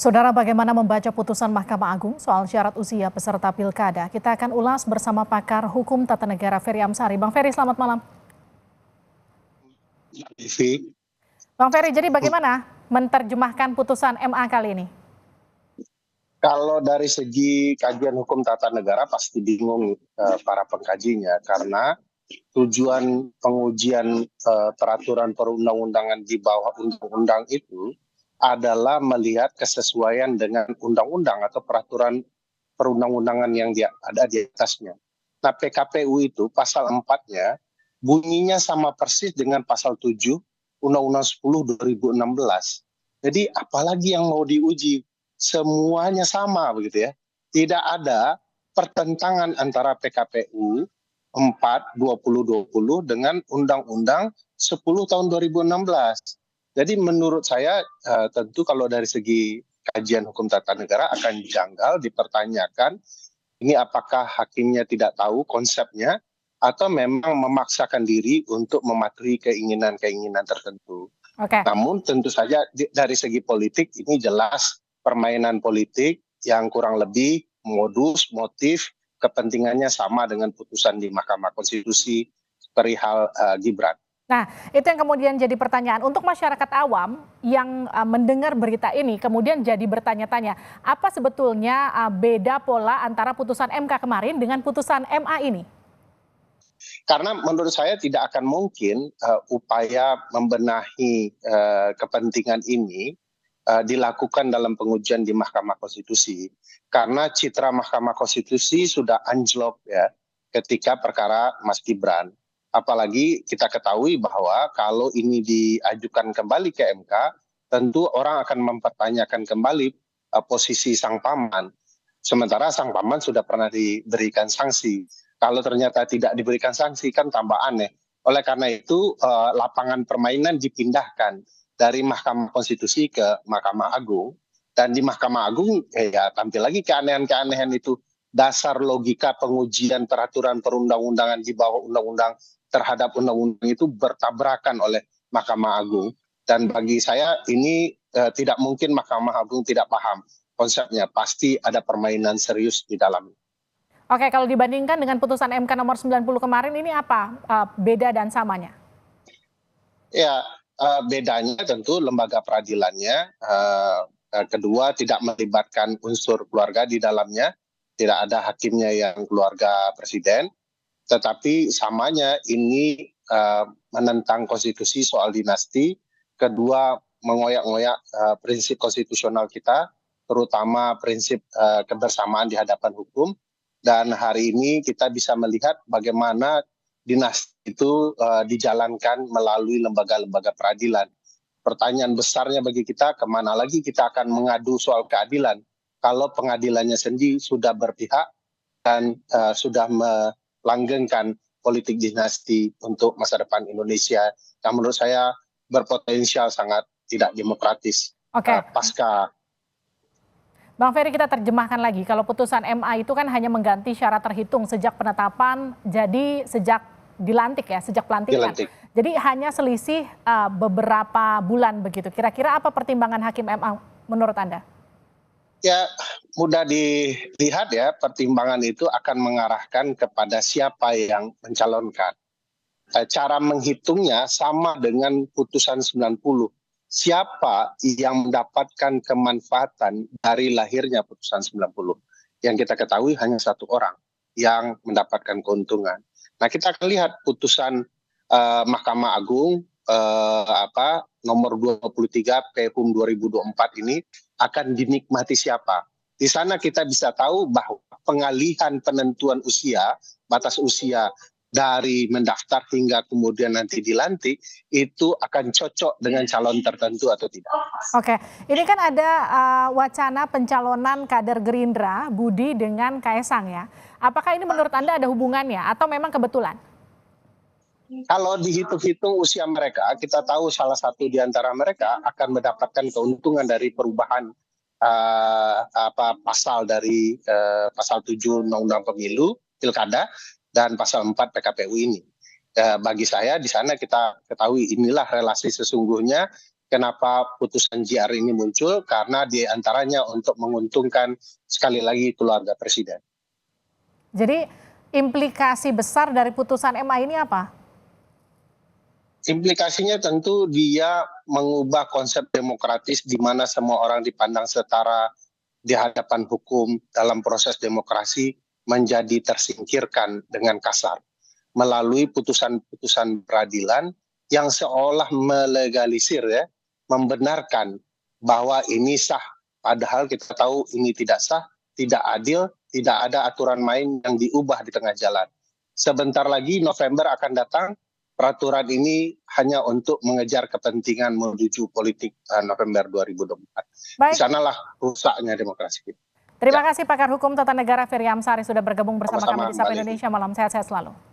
Saudara, bagaimana membaca putusan Mahkamah Agung soal syarat usia peserta pilkada? Kita akan ulas bersama pakar hukum tata negara Ferry Amsari. Bang Ferry, selamat malam. Bang Ferry, jadi bagaimana menerjemahkan putusan MA kali ini? Kalau dari segi kajian hukum tata negara pasti bingung para pengkajinya, karena tujuan pengujian peraturan perundang-undangan di bawah undang-undang itu adalah melihat kesesuaian dengan undang-undang atau peraturan perundang-undangan yang ada di atasnya. Nah, PKPU itu pasal 4-nya bunyinya sama persis dengan pasal 7 Undang-Undang 10 2016. Jadi apalagi yang mau diuji? Semuanya sama begitu ya. Tidak ada pertentangan antara PKPU 4 2020 dengan Undang-Undang 10 tahun 2016. Jadi menurut saya tentu kalau dari segi kajian hukum tata negara akan janggal dipertanyakan ini apakah hakimnya tidak tahu konsepnya atau memang memaksakan diri untuk mematuhi keinginan-keinginan tertentu. Namun tentu saja dari segi politik ini jelas permainan politik yang kurang lebih modus, motif, kepentingannya sama dengan putusan di Mahkamah Konstitusi perihal Gibran. Nah, itu yang kemudian jadi pertanyaan. Untuk masyarakat awam yang mendengar berita ini kemudian jadi bertanya-tanya, apa sebetulnya beda pola antara putusan MK kemarin dengan putusan MA ini? Karena menurut saya tidak akan mungkin upaya membenahi kepentingan ini dilakukan dalam pengujian di Mahkamah Konstitusi. Karena citra Mahkamah Konstitusi sudah anjlok ya ketika perkara Mas Gibran. Apalagi kita ketahui bahwa kalau ini diajukan kembali ke MK, tentu orang akan mempertanyakan kembali posisi sang paman. Sementara sang paman sudah pernah diberikan sanksi. Kalau ternyata tidak diberikan sanksi kan tambah aneh. Oleh karena itu lapangan permainan dipindahkan dari Mahkamah Konstitusi ke Mahkamah Agung. Dan di Mahkamah Agung ya tampil lagi keanehan-keanehan itu. Dasar logika pengujian peraturan perundang-undangan di bawah undang-undang terhadap undang-undang itu bertabrakan oleh Mahkamah Agung. Dan bagi saya ini tidak mungkin Mahkamah Agung tidak paham konsepnya. Pasti ada permainan serius di dalamnya. Oke, kalau dibandingkan dengan putusan MK nomor 90 kemarin, ini apa beda dan samanya? Ya, bedanya tentu lembaga peradilannya, kedua tidak melibatkan unsur keluarga di dalamnya, tidak ada hakimnya yang keluarga presiden, tetapi samanya ini menentang konstitusi soal dinasti, kedua mengoyak-ngoyak prinsip konstitusional kita, terutama prinsip kebersamaan di hadapan hukum. Dan hari ini kita bisa melihat bagaimana dinasti itu dijalankan melalui lembaga-lembaga peradilan. Pertanyaan besarnya bagi kita, kemana lagi kita akan mengadu soal keadilan kalau pengadilannya sendiri sudah berpihak dan sudah melanggengkan politik dinasti untuk masa depan Indonesia yang menurut saya berpotensial sangat tidak demokratis pasca. Bang Ferry, kita terjemahkan lagi, kalau putusan MA itu kan hanya mengganti syarat terhitung sejak penetapan, jadi sejak dilantik ya, sejak pelantikan. Jadi hanya selisih beberapa bulan begitu. Kira-kira apa pertimbangan Hakim MA menurut Anda? Ya, mudah dilihat ya, pertimbangan itu akan mengarahkan kepada siapa yang mencalonkan. Cara menghitungnya sama dengan putusan 90. Siapa yang mendapatkan kemanfaatan dari lahirnya putusan 90. Yang kita ketahui hanya satu orang yang mendapatkan keuntungan. Nah, kita akan lihat putusan Mahkamah Agung nomor 23 PHUM 2024 ini akan dinikmati siapa. Di sana kita bisa tahu bahwa pengalihan penentuan usia, batas usia dari mendaftar hingga kemudian nanti dilantik itu akan cocok dengan calon tertentu atau tidak. Oke, ini kan ada wacana pencalonan kader Gerindra Budi dengan Kaesang ya. Apakah ini menurut Anda ada hubungannya atau memang kebetulan? Kalau dihitung-hitung usia mereka, kita tahu salah satu di antara mereka akan mendapatkan keuntungan dari perubahan pasal dari pasal 7 Undang-Undang Pemilu Pilkada dan pasal 4 PKPU ini. Bagi saya di sana kita ketahui inilah relasi sesungguhnya kenapa putusan JR ini muncul, karena diantaranya untuk menguntungkan sekali lagi keluarga presiden. Jadi implikasi besar dari putusan MA ini apa? Implikasinya tentu dia mengubah konsep demokratis di mana semua orang dipandang setara di hadapan hukum dalam proses demokrasi menjadi tersingkirkan dengan kasar melalui putusan-putusan peradilan yang seolah melegalisir ya, membenarkan bahwa ini sah, padahal kita tahu ini tidak sah, tidak adil, tidak ada aturan main yang diubah di tengah jalan. Sebentar lagi November akan datang, peraturan ini hanya untuk mengejar kepentingan menuju politik November 2024. Di sanalah rusaknya demokrasi kita. Terima kasih pakar hukum tata negara Ferry Amsari sudah bergabung bersama Sama-sama, kami di Sapa Mbak Levi. Indonesia Malam. Sehat-sehat selalu.